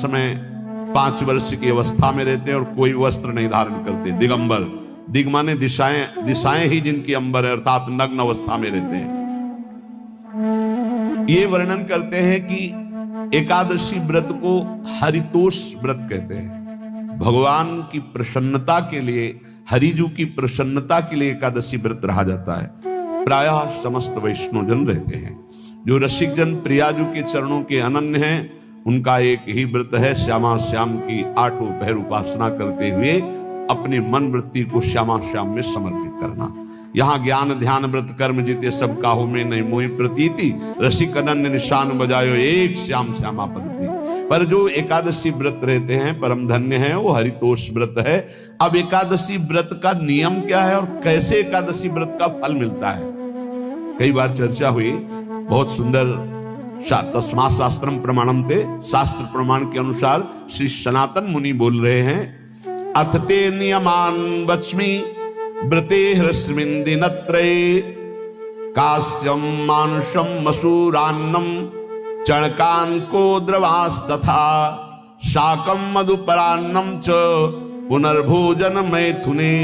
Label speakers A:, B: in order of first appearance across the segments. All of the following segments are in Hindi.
A: समय 5 वर्ष की अवस्था में रहते हैं और कोई वस्त्र नहीं धारण करते, दिगंबर। दिग माने दिशाएं, दिशाएं ही जिनकी अंबर है, अर्थात नग्न अवस्था में रहते हैं। ये वर्णन करते हैं कि एकादशी व्रत को हरितोष व्रत कहते हैं। भगवान की प्रसन्नता के लिए, हरिजू की प्रसन्नता के लिए एकादशी व्रत रहा जाता है। प्रायः समस्त वैष्णव जन रहते हैं। जो रसिक जन प्रियाजू के चरणों के अनन्य हैं, उनका एक ही व्रत है, श्यामा श्याम की 8 पहर उपासना करते हुए अपने मन वृत्ति को श्यामा श्याम में समर्पित करना। यहाँ ज्ञान ध्यान व्रत कर्म जीते सब काहू में नहीं मोहि प्रतीति, रसिक अनन्य निशान बजायो एक श्याम श्यामा पद्धति। पर जो एकादशी व्रत रहते हैं परम धन्य है, वो हरितोष व्रत है। अब एकादशी व्रत का नियम क्या है और कैसे एकादशी व्रत का फल मिलता है, कई बार चर्चा हुई। बहुत सुंदर तस्मात् शास्त्रम प्रमाणम ते, शास्त्र प्रमाण के अनुसार श्री सनातन मुनि बोल रहे हैं, अथ ते नियमान वच्मि व्रते ह्रस्मिन् दिनत्रये, कास्यं मानुषं मसूरान्नं चणकान् को द्रवास्तथा, शाकं मधुपरान्नं च पुनर्भोजन मैथुने,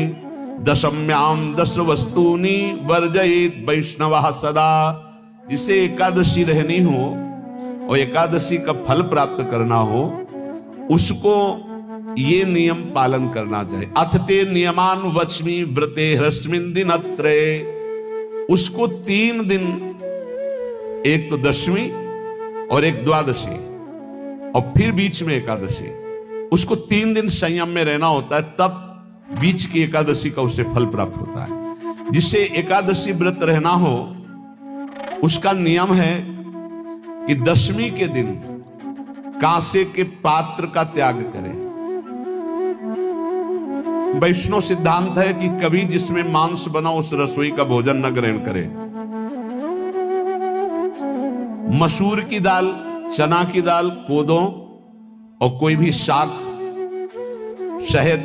A: दशम्यां 10 वस्तूनि वर्जयेत् वैष्णवः सदा। जिसे एकादशी रहनी हो और एकादशी का फल प्राप्त करना हो, उसको ये नियम पालन करना चाहिए। अथ ते नियमान वच्मि व्रते ह्रस्मिन् दिनत्रये, उसको 3 दिन, एक तो दशमी और एक द्वादशी और फिर बीच में एकादशी, उसको 3 दिन संयम में रहना होता है, तब बीच की एकादशी का उसे फल प्राप्त होता है। जिससे एकादशी व्रत रहना हो, उसका नियम है कि दशमी के दिन कांसे के पात्र का त्याग करें। वैष्णव सिद्धांत है कि कभी जिसमें मांस बना उस रसोई का भोजन न ग्रहण करें। मसूर की दाल, चना की दाल, कोदों और कोई भी शाक, शहद,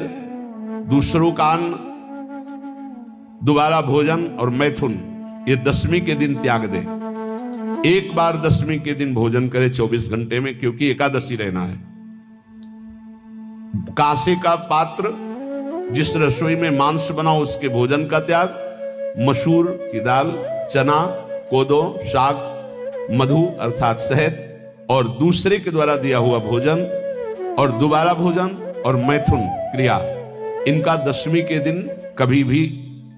A: दूसरों का अन्न, दोबारा भोजन और मैथुन, ये दशमी के दिन त्याग दे। एक बार दशमी के दिन भोजन करे 24 घंटे में, क्योंकि एकादशी रहना है। कांसे का पात्र, जिस रसोई में मांस बना उसके भोजन का त्याग, मसूर की दाल, चना, कोदो, शाक, मधु अर्थात शहद और दूसरे के द्वारा दिया हुआ भोजन और दोबारा भोजन और मैथुन क्रिया, इनका दशमी के दिन कभी भी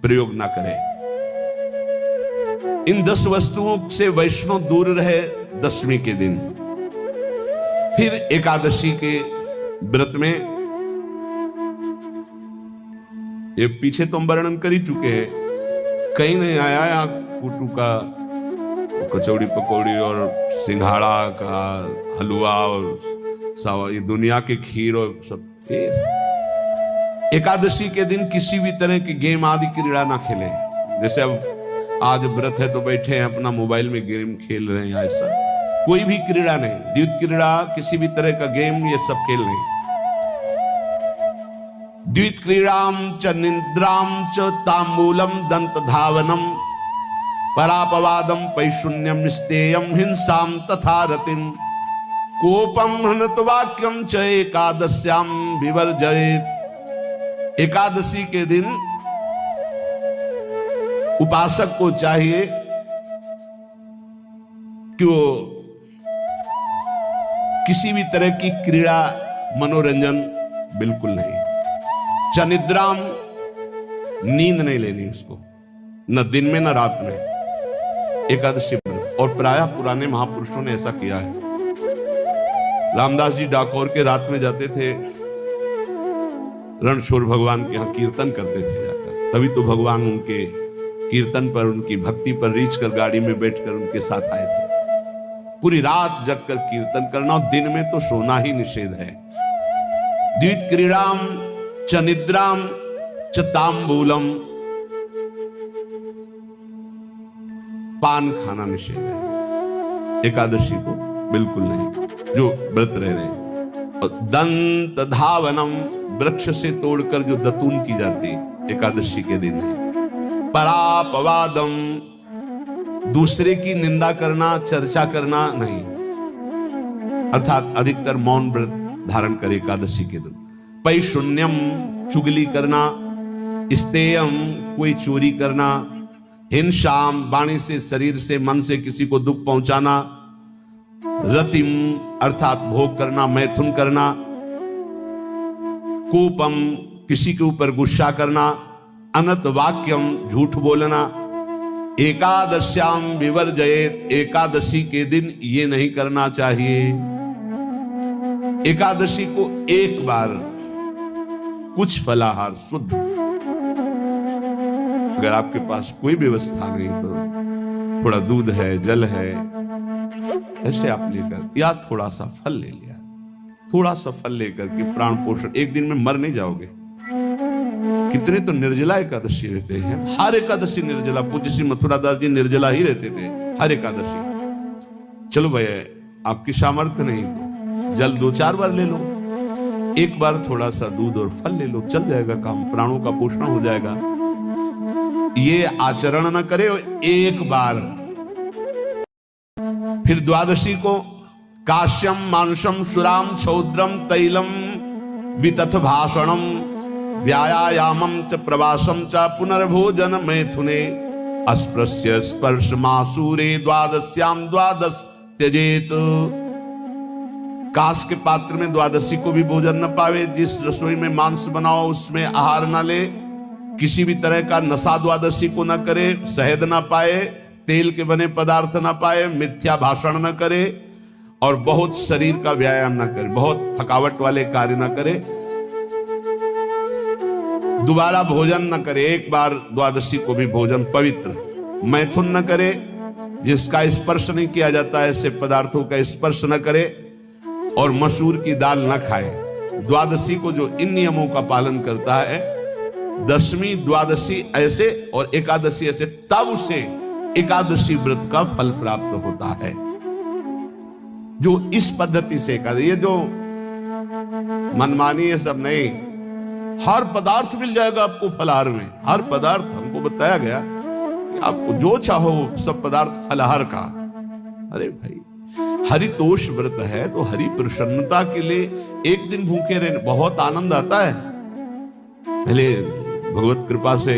A: प्रयोग ना करें। इन 10 वस्तुओं से वैष्णव दूर रहे दशमी के दिन। फिर एकादशी के व्रत में, ये पीछे तो हम वर्णन कर ही चुके हैं, कहीं नहीं आया यहाँ कुटू का कचौड़ी पकौड़ी और सिंघाड़ा का हलवा और ये दुनिया के खीर और सब। एकादशी के दिन किसी भी तरह की गेम आदि क्रीड़ा ना खेलें। जैसे अब आज व्रत है तो बैठे हैं अपना मोबाइल में गेम खेल रहे हैं, ऐसा कोई भी क्रीड़ा नहीं, द्वैत क्रीड़ा, किसी भी तरह का गेम, ये सब खेल नहीं। द्वैत क्रीड़ाम च निद्राम च तांबूलम दंत धावनम परापवादम पैशून्यम निस्तेयम हिंसाम तथा रतिम कोपम हनतवाक्यम च एकादश्याम विवर्जयेत्। एकादशी के दिन उपासक को चाहिए कि वो किसी भी तरह की क्रीड़ा, मनोरंजन बिल्कुल नहीं। चनिद्राम, नींद नहीं लेनी उसको, न दिन में न रात में, एकादशी व्रत। और प्रायः पुराने महापुरुषों ने ऐसा किया है। रामदास जी डाकोर के रात में जाते थे, रणछोड़ भगवान के यहाँ कीर्तन करते थे जाकर, तभी तो भगवान उनके कीर्तन पर, उनकी भक्ति पर रीछ कर गाड़ी में बैठकर उनके साथ आए थे। पूरी रात जगकर कीर्तन करना, और दिन में तो सोना ही निषेध है। द्वैत क्रीड़ाम च निद्राम च तांबूलम, पान खाना निषेध है एकादशी को, बिल्कुल नहीं, जो व्रत रह रहे। और दंत धावनम, वृक्ष से तोड़कर जो दतून की जाती एकादशी के दिन है। परापवादम, दूसरे की निंदा करना, चर्चा करना नहीं, अर्थात अधिकतर मौन व्रत धारण करे एकादशी के दिन। पैशून्यम चुगली करना, स्तेयम कोई चोरी करना, हिंसाम वाणी से, शरीर से, मन से किसी को दुख पहुंचाना, रतिम अर्थात भोग करना, मैथुन करना, कोपम किसी के ऊपर गुस्सा करना, अनत वाक्यम झूठ बोलना, एकादश्याम विवर्जयेत एकादशी के दिन ये नहीं करना चाहिए। एकादशी को एक बार कुछ फलाहार शुद्ध, अगर आपके पास कोई व्यवस्था नहीं तो थोड़ा दूध है, जल है, ऐसे आप लेकर, या थोड़ा सा फल ले लिया, थोड़ा सा फल लेकर के प्राण पोषण, एक दिन में मर नहीं जाओगे। कितने तो निर्जला एकादशी रहते हैं, हर एकादशी निर्जला। पूज्य श्री मथुरा दास जी निर्जला ही रहते थे हर एकादशी। चलो भैया आपकी सामर्थ्य नहीं तो जल 2-4 बार ले लो, एक बार थोड़ा सा दूध और फल ले लो, चल जाएगा काम, प्राणों का पोषण हो जाएगा। ये आचरण न करे एक बार। फिर द्वादशी को काश्यम मांसम सुराम छौद्रम तैलम वितथ भाषणम व्यायामम च प्रवासम च पुनर्भोजन मैथुने अस्पृश्य स्पर्श मासूरे द्वादश्याम द्वादश त्यजेत। कांस के पात्र में द्वादशी को भी भोजन न पावे, जिस रसोई में मांस बनाओ उसमें आहार न ले, किसी भी तरह का नशा द्वादशी को न करे, शहद न पाए, तेल के बने पदार्थ न पाए, मिथ्या भाषण न करे और बहुत शरीर का व्यायाम न करे, बहुत थकावट वाले कार्य न करे, दोबारा भोजन न करे, एक बार द्वादशी को भी भोजन पवित्र, मैथुन न करे, जिसका स्पर्श नहीं किया जाता है ऐसे पदार्थों का स्पर्श न करे, और मसूर की दाल न खाए। द्वादशी को जो इन नियमों का पालन करता है, दशमी द्वादशी ऐसे और एकादशी ऐसे, तब उसे एकादशी व्रत का फल प्राप्त होता है। जो इस पद्धति से एकादशी, ये जो मनमानी है सब नहीं, हर पदार्थ मिल जाएगा आपको फलाहार में, हर पदार्थ हमको बताया गया कि आपको जो चाहो सब पदार्थ फलाहार का। अरे भाई हरितोष व्रत है तो हरि प्रसन्नता के लिए एक दिन भूखे रहने बहुत आनंद आता है। पहले भगवत कृपा से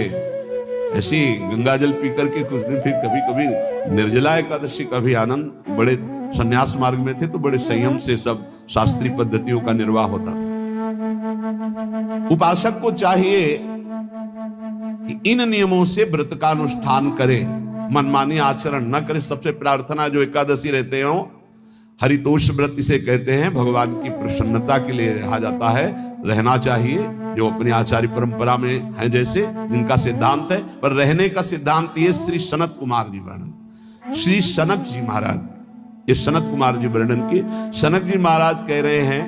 A: ऐसी गंगा जल पी करके कुछ दिन, फिर कभी कभी निर्जला एकादशी का भी आनंद। बड़े संन्यास मार्ग में थे तो बड़े संयम से सब शास्त्रीय पद्धतियों का निर्वाह होता था। उपासक को चाहिए कि इन नियमों से व्रत का अनुष्ठान करे, मनमानी आचरण न करे। सबसे प्रार्थना जो एकादशी रहते हो, हरितोष व्रत इसे कहते हैं, भगवान की प्रसन्नता के लिए रहा जाता है, रहना चाहिए। जो अपनी आचार्य परंपरा में है, जैसे जिनका सिद्धांत है, पर रहने का सिद्धांत ये श्री सनत कुमार जी वर्णन, श्री सनक जी महाराज, ये सनत कुमार जी वर्णन की। सनक जी महाराज कह रहे हैं,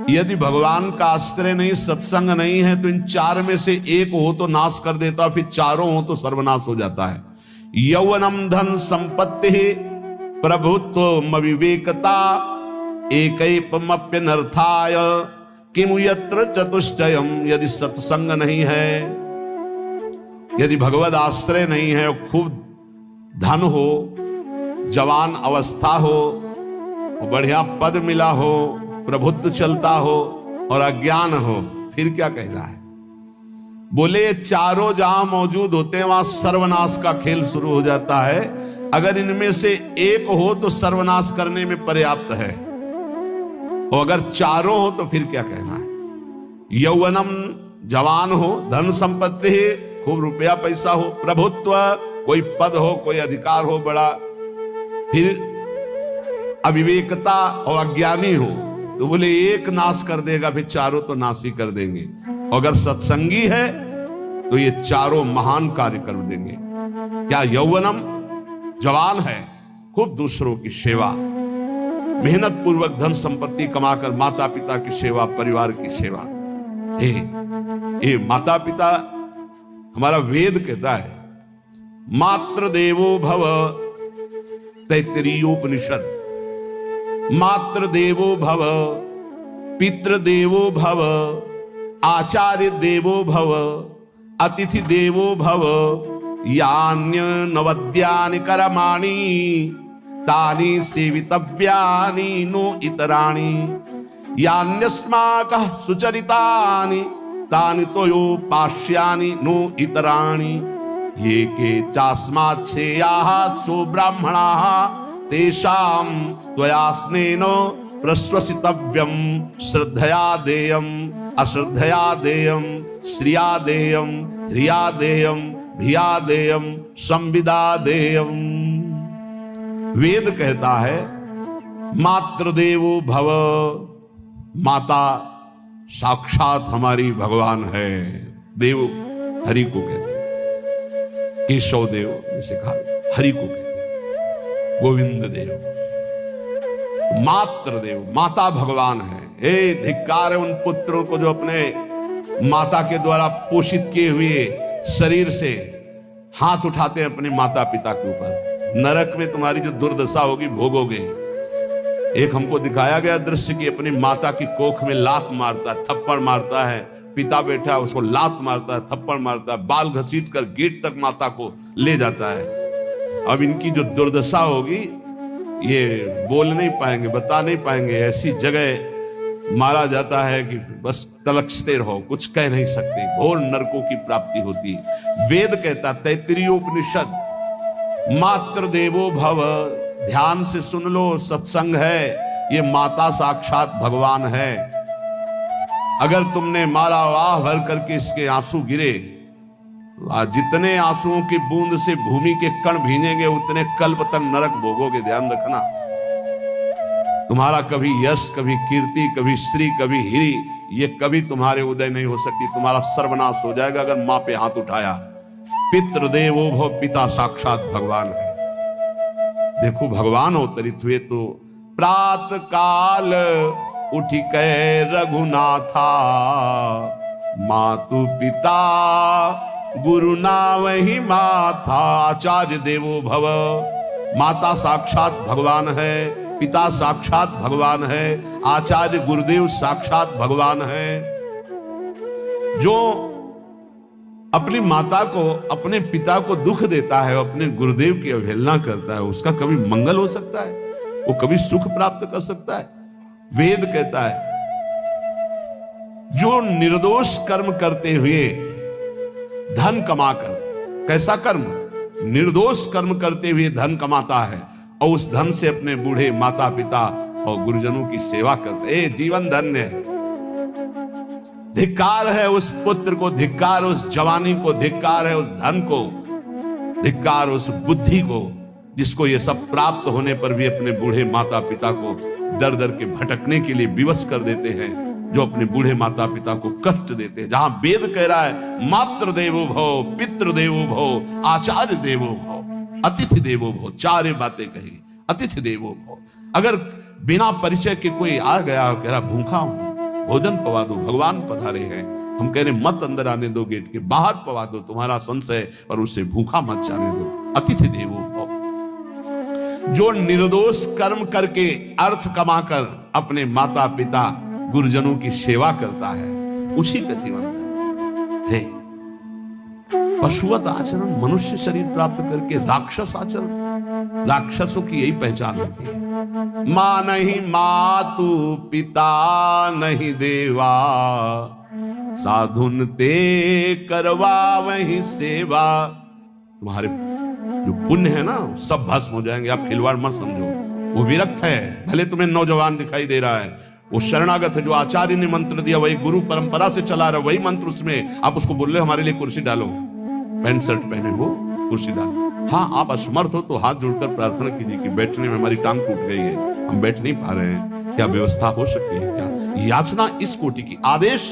A: यदि भगवान का आश्रय नहीं, सत्संग नहीं है, तो इन 4 में से एक हो तो नाश कर देता, फिर चारों हो तो सर्वनाश हो जाता है। यौवनम धन संपत्ति प्रभुत्व विवेकता एकैपमप्यनर्थाय किमु यत्र चतुष्टयम। यदि सत्संग नहीं है, यदि भगवद आश्रय नहीं है, खूब धन हो, जवान अवस्था हो, बढ़िया पद मिला हो, प्रभुत्व चलता हो और अज्ञान हो, फिर क्या कहना है? बोले चारों जहां मौजूद होते हैं वहां सर्वनाश का खेल शुरू हो जाता है। अगर इनमें से एक हो तो सर्वनाश करने में पर्याप्त है, और अगर चारों हो तो फिर क्या कहना है? यौवनम जवान हो, धन संपत्ति खूब रुपया पैसा हो, प्रभुत्व कोई पद हो, कोई अधिकार हो बड़ा, फिर अविवेकता और अज्ञानी हो, तो बोले एक नाश कर देगा, फिर चारों तो नाश ही कर देंगे। अगर सत्संगी है तो ये चारों महान कार्य कर देंगे। क्या यौवनम जवान है, खूब दूसरों की सेवा, मेहनत पूर्वक धन संपत्ति कमाकर माता पिता की सेवा, परिवार की सेवा। ये माता पिता, हमारा वेद कहता है मातृ देवो भव, तैत्तिरीयोपनिषद, मातृ देवो भव, पितृ देवो भव, आचार्य देवो भव, अतिथि देवो भव, यान्य नवद्यानि कर्माणि तानि सेवितव्यानि नो इतराणि। यान्यस्माकः सुचरितानि तानि तोयोपास्यानि नो इतराणि ये के चास्माच्छेयाः सो ब्राह्मणाः तेषां त्वया स्नेनो प्रश्वसितव्यं श्रद्धया देयम् अश्रद्धया देयम् श्रिया देयम् ह्रिया देयम् भिया देयम् संविदा देयम्। वेद कहता है मातृदेवो भव, माता साक्षात हमारी भगवान है। देव हरि को कहते हैं, केशव देव जैसे कहा हरि को कहते हैं, गोविंद देव मातृ देव, माता भगवान है। ए धिक्कार है उन पुत्रों को जो अपने माता के द्वारा पोषित किए हुए शरीर से हाथ उठाते हैं अपने माता पिता के ऊपर। नरक में तुम्हारी जो दुर्दशा होगी भोगोगे। एक हमको दिखाया गया दृश्य कि अपनी माता की कोख में लात मारता है, थप्पड़ मारता है, पिता बैठा है उसको लात मारता है, थप्पड़ मारता है, बाल घसीट कर गेट तक माता को ले जाता है। अब इनकी जो दुर्दशा होगी ये बोल नहीं पाएंगे, बता नहीं पाएंगे। ऐसी जगह मारा जाता है कि बस तलकते रहो, कुछ कह नहीं सकते। घोर नरकों की प्राप्ति होती। वेद कहता, तैत्तिरीयोपनिषद, मातृ देवो भव। ध्यान से सुन लो, सत्संग है, ये माता साक्षात भगवान है। अगर तुमने मारा वाह भर करके इसके आंसू गिरे, जितने आंसुओं की बूंद से भूमि के कण भीनेंगे उतने कल्प तक नरक भोगोगे। ध्यान रखना, तुम्हारा कभी यश, कभी कीर्ति, कभी श्री, कभी हिरी, ये कभी तुम्हारे उदय नहीं हो सकती। तुम्हारा सर्वनाश हो जाएगा अगर मां पे हाथ उठाया। पितृदेवो भव, पिता साक्षात भगवान है। देखो भगवान अवतरित हुए तो प्रात काल उठी कै रघुनाथा, मातु पिता गुरु नावहि माथा। आचार्य देवो भव, माता साक्षात भगवान है, पिता साक्षात भगवान है, आचार्य गुरुदेव साक्षात भगवान है। जो अपनी माता को, अपने पिता को दुख देता है, अपने गुरुदेव की अवहेलना करता है, उसका कभी मंगल हो सकता है? वो कभी सुख प्राप्त कर सकता है? वेद कहता है जो निर्दोष कर्म करते हुए धन कमाकर, कैसा कर्म? निर्दोष कर्म करते हुए धन कमाता है और उस धन से अपने बूढ़े माता पिता और गुरुजनों की सेवा करते हैं, जीवन धन्य है। धिक्कार है उस पुत्र को, धिक्कार उस जवानी को, धिक्कार है उस धन को, धिक्कार उस बुद्धि को जिसको ये सब प्राप्त होने पर भी अपने बूढ़े माता पिता को दर दर के भटकने के लिए विवश कर देते हैं, जो अपने बूढ़े माता पिता को कष्ट देते हैं। जहां वेद कह रहा है मातृ देवो भव, पितृ देवो भव, आचार्य देवो भव, अतिथि देवो भव, चार बातें कही। अतिथि देवो भव, अगर बिना परिचय के कोई आ गया कह रहा भूखा हूं, भोजन पवा दो, भगवान पधारे हैं, हम कह रहे मत अंदर आने दो, गेट के बाहर पवा दो, तुम्हारा संशय और उसे भूखा मत जाने दो। अतिथि देवो भव, जो निर्दोष कर्म करके अर्थ कमाकर अपने माता पिता गुरुजनों की सेवा करता है, उसी का जीवन धन है। पशुवत आचरण, मनुष्य शरीर प्राप्त करके राक्षस आचरण, राक्षसों की यही पहचान होती है। मां नहीं मातु पिता नहीं देवा, साधुन ते करवा वही सेवा। तुम्हारे जो पुण्य है ना सब भस्म हो जाएंगे। आप खिलवाड़ मत समझो, वो विरक्त है, भले तुम्हें नौजवान दिखाई दे रहा है, वो शरणागत है, जो आचार्य ने मंत्र दिया वही गुरु परंपरा से चला रहा, वही मंत्र उसमें। आप उसको बोल रहे हमारे लिए कुर्सी डालो, पैंट शर्ट पहने हो, कुर्सी डालो। हाँ, आप असमर्थ हो तो हाथ जोड़कर प्रार्थना कीजिए कि बैठने में हमारी टांग टूट गई है, हम बैठ नहीं पा रहे हैं, क्या व्यवस्था हो सकती है क्या? याचना इस कोटि की। आदेश,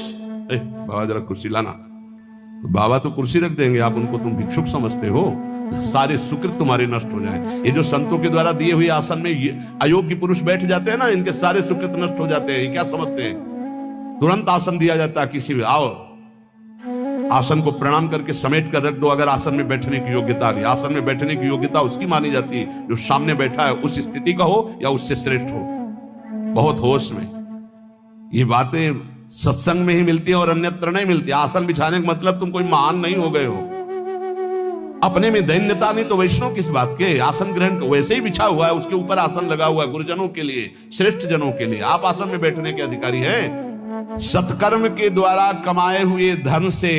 A: बाबा जरा कुर्सी लाना, तो बाबा तो कुर्सी रख देंगे, आप उनको तुम भिक्षुक समझते हो, सारे सुकृत तुम्हारे नष्ट हो जाए। ये जो संतों के द्वारा दिए हुए आसन में अयोग्य पुरुष बैठ जाते हैं ना, इनके सारे सुकृत नष्ट हो जाते हैं। ये क्या समझते हैं? तुरंत आसन दिया जाता है किसी भी, आओ आसन को प्रणाम करके समेट कर रख दो अगर आसन में बैठने की योग्यता रही। आसन में बैठने की योग्यता उसकी मानी जाती है जो सामने बैठा है, उस स्थिति का हो या उससे श्रेष्ठ हो। बहुत होश में ये बातें सत्संग में ही मिलती है और अन्यत्र नहीं मिलती। आसन बिछाने का मतलब तुम कोई महान नहीं हो गए हो, अपने में दैन्यता नहीं तो वैष्णव किस बात के। आसन ग्रहण वैसे ही बिछा हुआ है, उसके ऊपर आसन लगा हुआ है गुरुजनों के लिए, श्रेष्ठ जनों के लिए। आप आसन में बैठने के अधिकारी हैं। सत्कर्म के द्वारा कमाए हुए धन से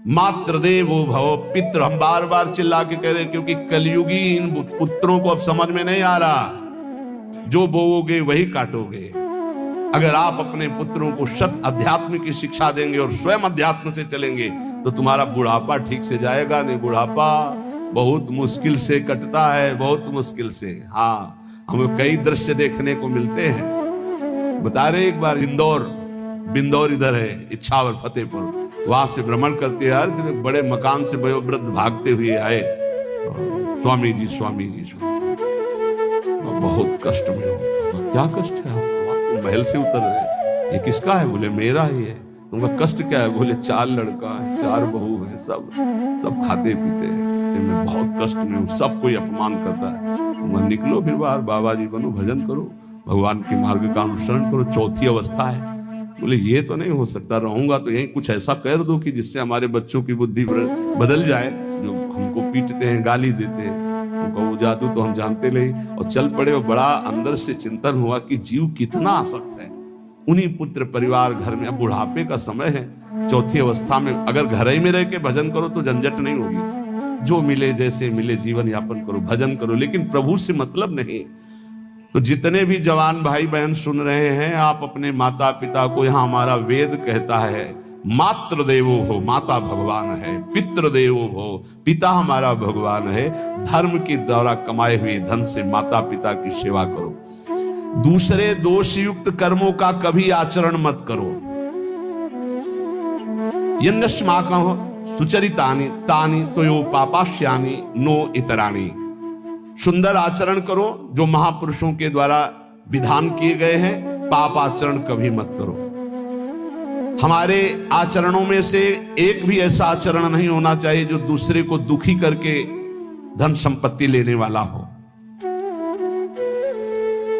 A: मात्र देवो भव पितृ, हम बार बार चिल्ला के कह रहे, क्योंकि कलयुगी इन पुत्रों को अब समझ में नहीं आ रहा। जो बोओगे वही काटोगे। अगर आप अपने पुत्रों को सत अध्यात्म की शिक्षा देंगे और स्वयं अध्यात्म से चलेंगे तो तुम्हारा बुढ़ापा ठीक से जाएगा। नहीं, बुढ़ापा बहुत मुश्किल से कटता है, बहुत मुश्किल से। हाँ, हमें कई दृश्य देखने को मिलते हैं। बता रहे एक बार बिंदौर इधर है, इच्छावर फतेहपुर, वहां से भ्रमण करते यार, बड़े मकान से बड़े वृद्ध भागते हुए आए, स्वामी जी स्वामी जी बहुत कष्ट में हो। क्या कष्ट है आपको? महल से उतर रहे, ये किसका है? बोले मेरा ही है। उनका कष्ट क्या है? बोले 4 लड़का है, 4 बहू है, सब खाते पीते हैं, मैं बहुत कष्ट में हूँ, सब कोई अपमान करता है। निकलो फिर बाहर, बाबा जी बनो, भजन करो, भगवान के मार्ग का अनुसरण करो, चौथी अवस्था है। बोले ये तो नहीं हो सकता, रहूंगा तो यही कुछ ऐसा कर दो कि जिससे हमारे बच्चों की बुद्धि बदल जाए, जो हमको पीटते हैं, गाली देते हैं, उनका वो जादू तो हम जानते नहीं। और चल पड़े, और बड़ा अंदर से चिंतन हुआ कि जीव कितना आसक्त है उन्हीं पुत्र परिवार घर में। अब बुढ़ापे का समय है, चौथी अवस्था में, अगर घर ही में रह के भजन करो तो झंझट नहीं होगी। जो मिले जैसे मिले जीवन यापन करो, भजन करो, लेकिन प्रभु से मतलब नहीं। तो जितने भी जवान भाई बहन सुन रहे हैं, आप अपने माता पिता को, यहां हमारा वेद कहता है मात्र देवो हो, माता भगवान है, पितृ देवो हो, पिता हमारा भगवान है। धर्म के द्वारा कमाए हुए धन से माता पिता की सेवा करो। दूसरे दोष युक्त कर्मों का कभी आचरण मत करो। यन्नस्माकं सुचरितानि तानि तयो पापाश्यानि नो इतराणि। सुंदर आचरण करो जो महापुरुषों के द्वारा विधान किए गए हैं, पाप आचरण कभी मत करो। हमारे आचरणों में से एक भी ऐसा आचरण नहीं होना चाहिए जो दूसरे को दुखी करके धन संपत्ति लेने वाला हो।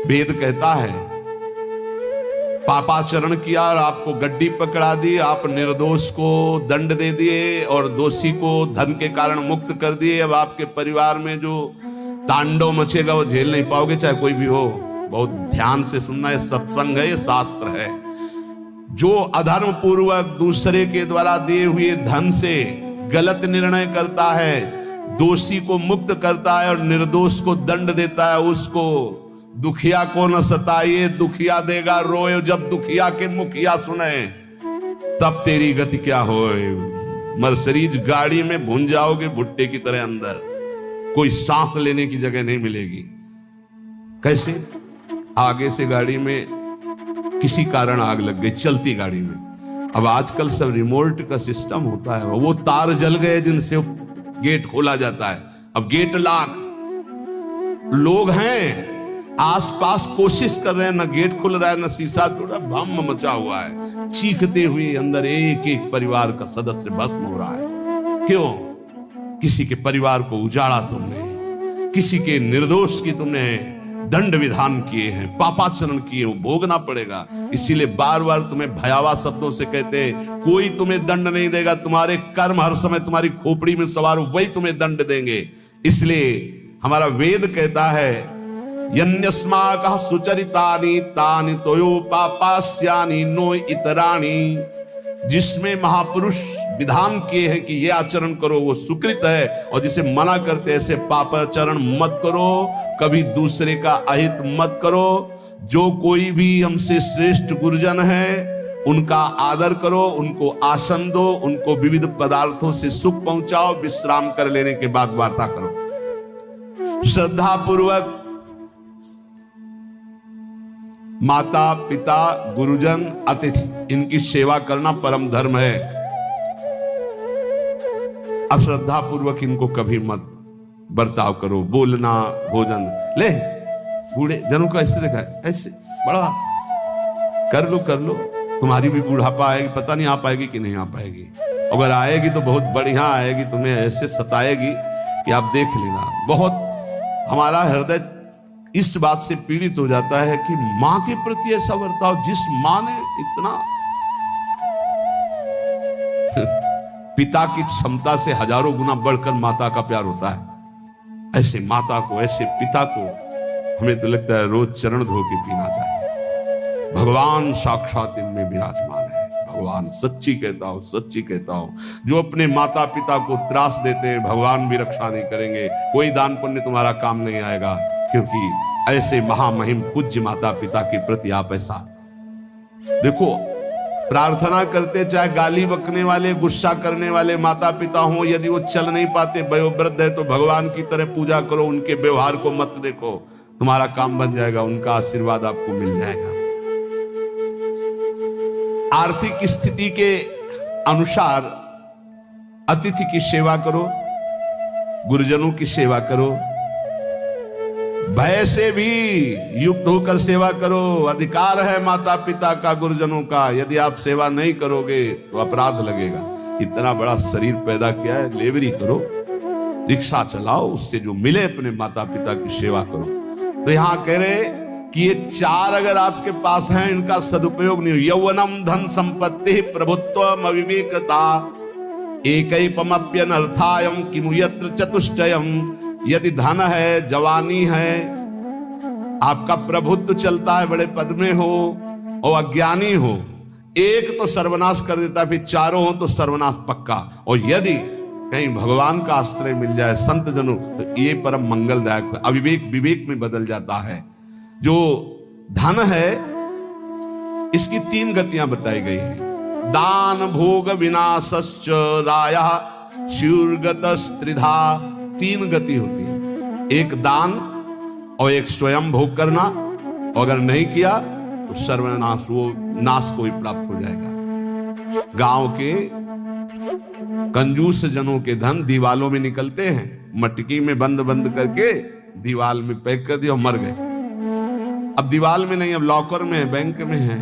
A: वेद कहता है पापाचरण किया और आपको गड्डी पकड़ा दी, आप निर्दोष को दंड दे दिए और दोषी को धन के कारण मुक्त कर दिए। अब आपके परिवार में जो तांडव मचेगा वो झेल नहीं पाओगे, चाहे कोई भी हो। बहुत ध्यान से सुनना है, सत्संग है, ये शास्त्र है। जो अधर्म पूर्वक दूसरे के द्वारा दिए हुए धन से गलत निर्णय करता है, दोषी को मुक्त करता है और निर्दोष को दंड देता है, उसको दुखिया को न सताइए, दुखिया देगा रोए। जब दुखिया के मुखिया सुने तब तेरी गति क्या होए। मर्सिडीज गाड़ी में भुन जाओगे भुट्टे की तरह अंदर, कोई सांस लेने की जगह नहीं मिलेगी। कैसे? आगे से गाड़ी में किसी कारण आग लग गई, चलती गाड़ी में। अब आजकल सब रिमोट का सिस्टम होता है, वो तार जल गए जिनसे गेट खोला जाता है। अब गेट लाख लोग हैं आसपास, कोशिश कर रहे हैं, ना गेट खुल रहा है, ना शीशा टूट रहा, भम मचा हुआ है। चीखते हुए अंदर एक एक परिवार का सदस्य भस्म हो रहा है। क्यों? किसी के परिवार को उजाड़ा तुमने, किसी के निर्दोष की तुमने दंड विधान किए हैं, पापाचरण किए, वो भोगना पड़ेगा। इसीलिए बार बार तुम्हें भयावह शब्दों से कहते हैं, कोई तुम्हें दंड नहीं देगा, तुम्हारे कर्म हर समय तुम्हारी खोपड़ी में सवार हो, वही तुम्हें दंड देंगे। इसलिए हमारा वेद कहता है यन्यस्माकः सुचरितानि तानि तयो पापास्यानि नो इतराणि। जिसमें महापुरुष विधान किए हैं कि ये आचरण करो वो सुकृत है, और जिसे मना करते हैं ऐसे पापाचरण मत करो, कभी दूसरे का अहित मत करो। जो कोई भी हमसे श्रेष्ठ गुरुजन है उनका आदर करो, उनको आसन दो, उनको विविध पदार्थों से सुख पहुंचाओ, विश्राम कर लेने के बाद वार्ता करो। श्रद्धा पूर्वक माता पिता गुरुजन अतिथि इनकी सेवा करना परम धर्म है। अश्रद्धा पूर्वक इनको कभी मत बर्ताव करो। बोलना, भोजन, ले बूढ़े जनों को ऐसे देखा है, ऐसे बड़ा कर लो, तुम्हारी भी बुढ़ापा आएगी, पता नहीं आ पाएगी कि नहीं आ पाएगी। अगर आएगी तो बहुत बढ़िया आएगी, तुम्हें ऐसे सताएगी कि आप देख लेना। बहुत हमारा हृदय इस बात से पीड़ित हो जाता है कि मां के प्रति ऐसा बर्ताव, जिस मां ने इतना पिता की क्षमता से हजारों गुना बढ़कर माता का प्यार होता है। ऐसे माता को, ऐसे पिता को हमें तो लगता है रोज चरण धो के पीना चाहिए। भगवान साक्षात इनमें विराजमान है। भगवान सच्ची कहता हूं, सच्ची कहता हूं, जो अपने माता पिता को त्रास देते हैं भगवान भी रक्षा नहीं करेंगे, कोई दान पुण्य तुम्हारा काम नहीं आएगा, क्योंकि ऐसे महामहिम पूज्य माता पिता के प्रति आप ऐसा देखो, प्रार्थना करते चाहे गाली बकने वाले, गुस्सा करने वाले माता पिता हों, यदि वो चल नहीं पाते, वयोवृद्ध है, तो भगवान की तरह पूजा करो, उनके व्यवहार को मत देखो, तुम्हारा काम बन जाएगा, उनका आशीर्वाद आपको मिल जाएगा। आर्थिक स्थिति के अनुसार अतिथि की सेवा करो, गुरुजनों की सेवा करो, भय से भी युक्त होकर सेवा करो। अधिकार है माता पिता का, गुरुजनों का, यदि आप सेवा नहीं करोगे तो अपराध लगेगा। इतना बड़ा शरीर पैदा किया है, लेबरी करो, रिक्शा चलाओ, उससे जो मिले अपने माता पिता की सेवा करो। तो यहां कह रहे कि ये चार अगर आपके पास हैं, इनका सदुपयोग नहीं हो, यौवनम धन संपत्ति प्रभुत्वम अविवेकता एकैपमप्यनर्थायम किमु यत्र चतुष्टयम। यदि धन है, जवानी है, आपका प्रभुत्व चलता है, बड़े पद में हो और अज्ञानी हो, एक तो सर्वनाश कर देता, फिर चारों हो तो सर्वनाश पक्का। और यदि कहीं भगवान का आश्रय मिल जाए, संत जनों, तो ये परम मंगलदायक है। अविवेक विवेक में बदल जाता है। जो धन है, इसकी तीन गतियां बताई गई हैं। दान भोग विनाशश्च राया शूर्गतस् त्रिधा। तीन गति होती है, एक दान और एक स्वयं भोग करना, और अगर नहीं किया तो सर्वनाश, वो नाश को ही प्राप्त हो जाएगा। गांव के कंजूस जनों के धन दीवालों में निकलते हैं, मटकी में बंद बंद करके दीवाल में पैक कर दिया और मर गए। अब दीवाल में नहीं, अब लॉकर में है, बैंक में है।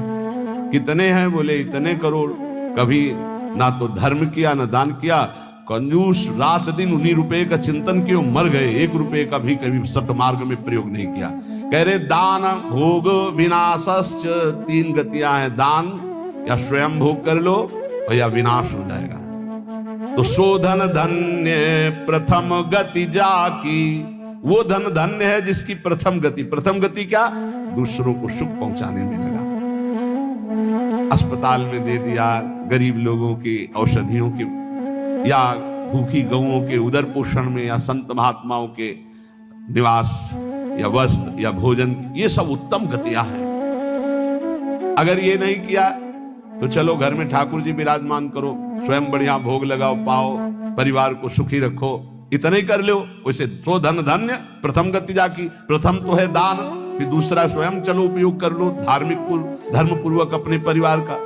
A: कितने हैं? बोले इतने करोड़। कभी ना तो धर्म किया ना दान किया, कंजूस रात दिन उन्हीं रुपए का चिंतन किया, मर गए। एक रुपए का भी कभी सतमार्ग में प्रयोग नहीं किया। कह रहे दान भोग विनाशश्च, तीन गतियां हैं, दान या स्वयं भोग कर लो और या विनाश हो जाएगा। तो सो धन धन्य प्रथम गति जाकी, वो धन धन्य है जिसकी प्रथम गति क्या? दूसरों को सुख पहुंचाने में लगा। अस्पताल में दे दिया, गरीब लोगों की औषधियों के या भूखी गौओं के उदर पोषण में, या संत महात्माओं के निवास या वस्त्र या भोजन, ये सब उत्तम गतियां हैं। अगर ये नहीं किया तो चलो घर में ठाकुर जी विराजमान करो, स्वयं बढ़िया भोग लगाओ, पाओ, परिवार को सुखी रखो, इतने ही कर लो। वैसे सो धन धन्य प्रथम गति जाकी, प्रथम तो है दान, फिर दूसरा स्वयं चलो उपयोग कर लो धार्मिक धर्म पूर्वक अपने परिवार का।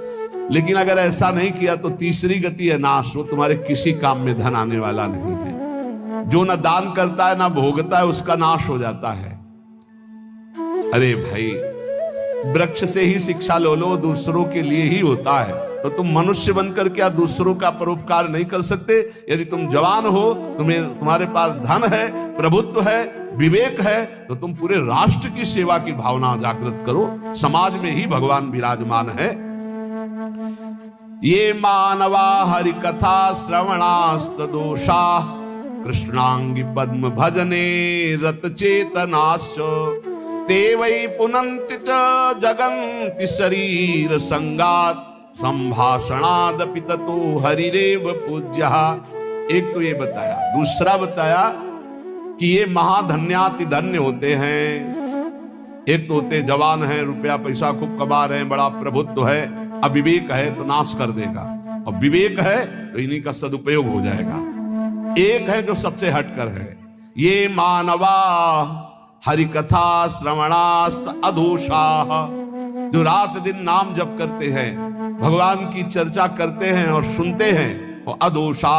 A: लेकिन अगर ऐसा नहीं किया तो तीसरी गति है नाश, वो तुम्हारे किसी काम में धन आने वाला नहीं है। जो न दान करता है ना भोगता है, उसका नाश हो जाता है। अरे भाई, वृक्ष से ही शिक्षा लो, दूसरों के लिए ही होता है। तो तुम मनुष्य बनकर क्या दूसरों का परोपकार नहीं कर सकते? यदि तुम जवान हो, तुम्हारे पास धन है, प्रभुत्व है, विवेक है, तो तुम पूरे राष्ट्र की सेवा की भावना जागृत करो। समाज में ही भगवान विराजमान है। ये मानवा हरि कथा श्रवणास्त दोषा कृष्णांगी पद्म भजने रत चेतनाश्च ते वै पुनन्ति च जगन्ति शरीर संगात संभाषणादपि ततो हरिरेव पूज्यः। एक तो ये बताया, दूसरा बताया कि ये महाधन्याति धन्य होते हैं। एक तो होते जवान हैं, रुपया पैसा खूब कमा रहे हैं, बड़ा प्रभुत्व है, अविवेक है तो नाश कर देगा, और विवेक है तो इन्हीं का सदुपयोग हो जाएगा। एक है जो सबसे हटकर है, ये मानवा हरि कथा श्रवणास्त अधोषा, जो रात दिन नाम जप करते हैं, भगवान की चर्चा करते हैं और सुनते हैं, और अधोषा,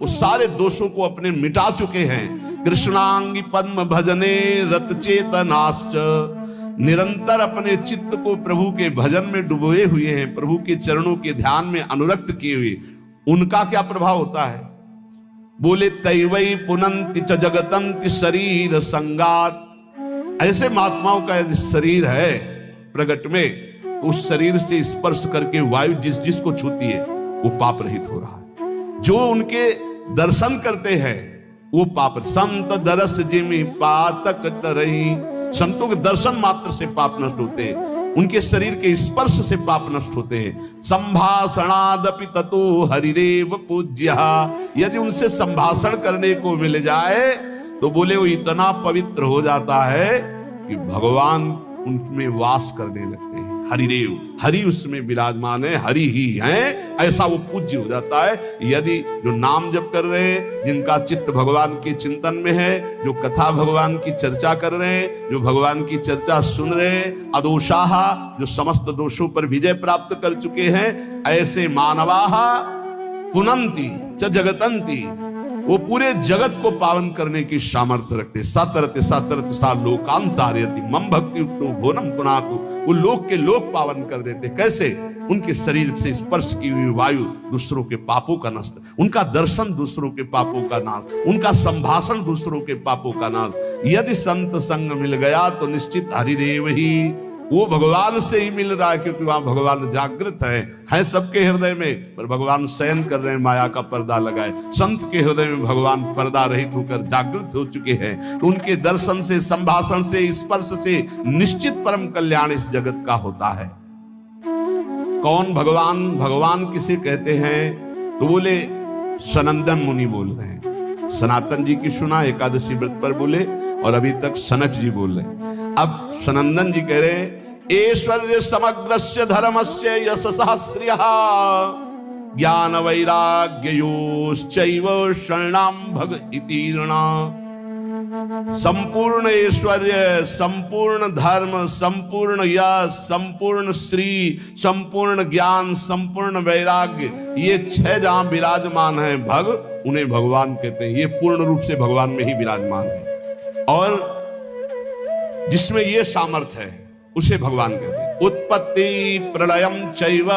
A: उस सारे दोषों को अपने मिटा चुके हैं। कृष्णांगी पद्म भजने रत चेतनाश्च, निरंतर अपने चित्त को प्रभु के भजन में डुबोए हुए हैं, प्रभु के चरणों के ध्यान में अनुरक्त किए हुए, उनका क्या प्रभाव होता है? बोले तैवई पुनन्ति च जगतंति शरीर संगात। ऐसे महात्माओं का यदि शरीर है प्रगट में, तो उस शरीर से स्पर्श करके वायु जिस जिस को छूती है वो पाप रहित हो रहा है। जो उनके दर्शन करते हैं वो पाप। संत दरस जिमि पातक तरई, संतों के दर्शन मात्र से पाप नष्ट होते हैं, उनके शरीर के स्पर्श से पाप नष्ट होते हैं। संभाषणादपि ततो हरिरेव पूज्य, यदि उनसे संभाषण करने को मिल जाए तो बोले वो इतना पवित्र हो जाता है कि भगवान उनमें वास करने लगते हैं। हरिदेव, हरि उसमें विराजमान है, हरि ही है, ऐसा वो पूज्य हो जाता है। यदि जो नाम जप कर रहे हैं, जिनका चित्त भगवान के चिंतन में है, जो कथा भगवान की चर्चा कर रहे हैं, जो भगवान की चर्चा सुन रहे हैं, अदोषाहा, जो समस्त दोषों पर विजय प्राप्त कर चुके हैं, ऐसे मानवाहा पुनंती च जगतंती, वो पूरे जगत को पावन करने की सामर्थ्य रखते। सतरते सतरते सा लोकांतार्यति मम भक्ति युक्तो भोनम पुनातु, वो लोक के लोक पावन कर देते। कैसे? उनके शरीर से स्पर्श की हुई वायु दूसरों के पापों का नष्ट, उनका दर्शन दूसरों के पापों का नाश, उनका संभाषण दूसरों के पापों का नाश। यदि संत संग मिल गया तो निश्चित हरिदेव ही, वो भगवान से ही मिल रहा है, क्योंकि वहां भगवान जागृत है सबके हृदय में, पर भगवान शयन कर रहे हैं, माया का पर्दा लगाए। संत के हृदय में भगवान पर्दा रहित होकर जागृत हो चुके हैं, तो उनके दर्शन से, संभाषण से, स्पर्श से निश्चित परम कल्याण इस जगत का होता है। कौन भगवान? भगवान किसे कहते हैं? तो बोले सनंदन मुनि बोल रहे हैं। सनातन जी की सुना एकादशी व्रत पर बोले, और अभी तक सनक जी बोल रहे हैं। अब सनंदन जी कह रहे, ऐश्वर्य समग्रस्य धर्मस्य यशसः श्रियः ज्ञान वैराग्ययोश्चैव शरणां भग इति ऋणा। संपूर्ण ऐश्वर्य, संपूर्ण धर्म, संपूर्ण यश, संपूर्ण श्री, संपूर्ण ज्ञान, संपूर्ण वैराग्य, ये 6 जहां विराजमान हैं भग, उन्हें भगवान कहते हैं। ये पूर्ण रूप से भगवान में ही विराजमान है, और जिसमें ये सामर्थ्य है उसे भगवान कहते हैं। उत्पत्ति प्रलयम चैव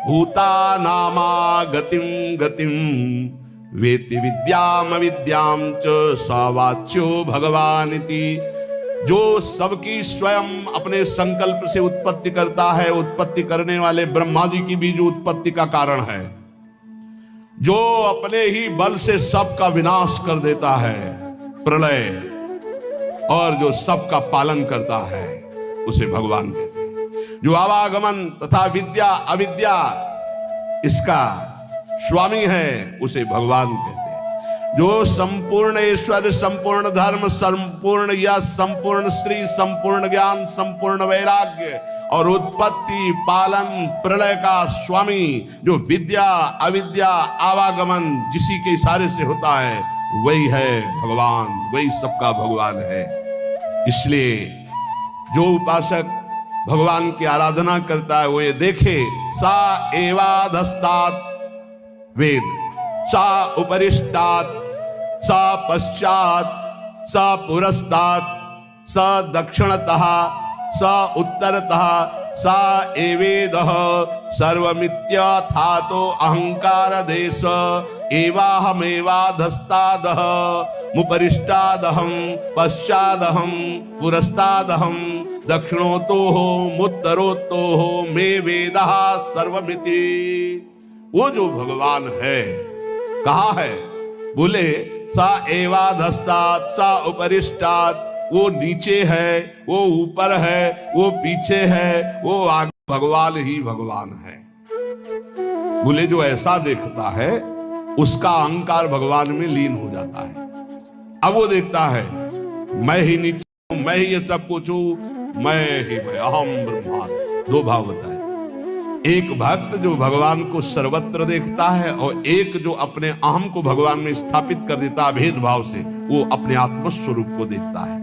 A: भूतानामा गतिम गतिम वेति विद्याम अविद्याम च सवाच्यो भगवानिति। जो सबकी स्वयं अपने संकल्प से उत्पत्ति करता है, उत्पत्ति करने वाले ब्रह्मा जी की भी जो उत्पत्ति का कारण है, जो अपने ही बल से सबका विनाश कर देता है, प्रलय, और जो सबका पालन करता है उसे भगवान कहते हैं। जो आवागमन तथा विद्या अविद्या इसका स्वामी है उसे भगवान कहते हैं। जो संपूर्ण ऐश्वर्य, संपूर्ण धर्म, संपूर्ण यश, संपूर्ण श्री, संपूर्ण ज्ञान, संपूर्ण वैराग्य और उत्पत्ति, पालन, प्रलय का स्वामी, जो विद्या अविद्या आवागमन जिसी के इशारे से होता है, वही है भगवान, वही सबका भगवान है। इसलिए जो उपासक भगवान की आराधना करता है वो ये देखे, सा एवाधस्तात् वेद, सा उपरिष्टात्, सा पश्चात्, सा पुरस्तात्, सा दक्षिणतः, सा उत्तरतः, सा एवेदः सर्वमित्याथातो अहंकार देश एवाहमेवाधस्तादः मुपरिष्टादहं पश्चादहं पुरस्तादहं दक्षिणोतोः मुत्तरोतोः मे वेदः सर्वमिति। वो जो भगवान है कहाँ है? बोले सा एवाधस्तात्, सा उपरिष्टात्, वो नीचे है, वो ऊपर है, वो पीछे है, वो आगे, भगवान ही भगवान है। बोले जो ऐसा देखता है उसका अहंकार भगवान में लीन हो जाता है। अब वो देखता है मैं ही नीचे हूं, मैं ही ये सब कुछ हूं, मैं ही मैं, अहम ब्रह्मास्मि। 2 भाव बताए, एक भक्त जो भगवान को सर्वत्र देखता है, और एक जो अपने अहम को भगवान में स्थापित कर देता है भेद भाव से, वो अपने आत्म स्वरूप को देखता है।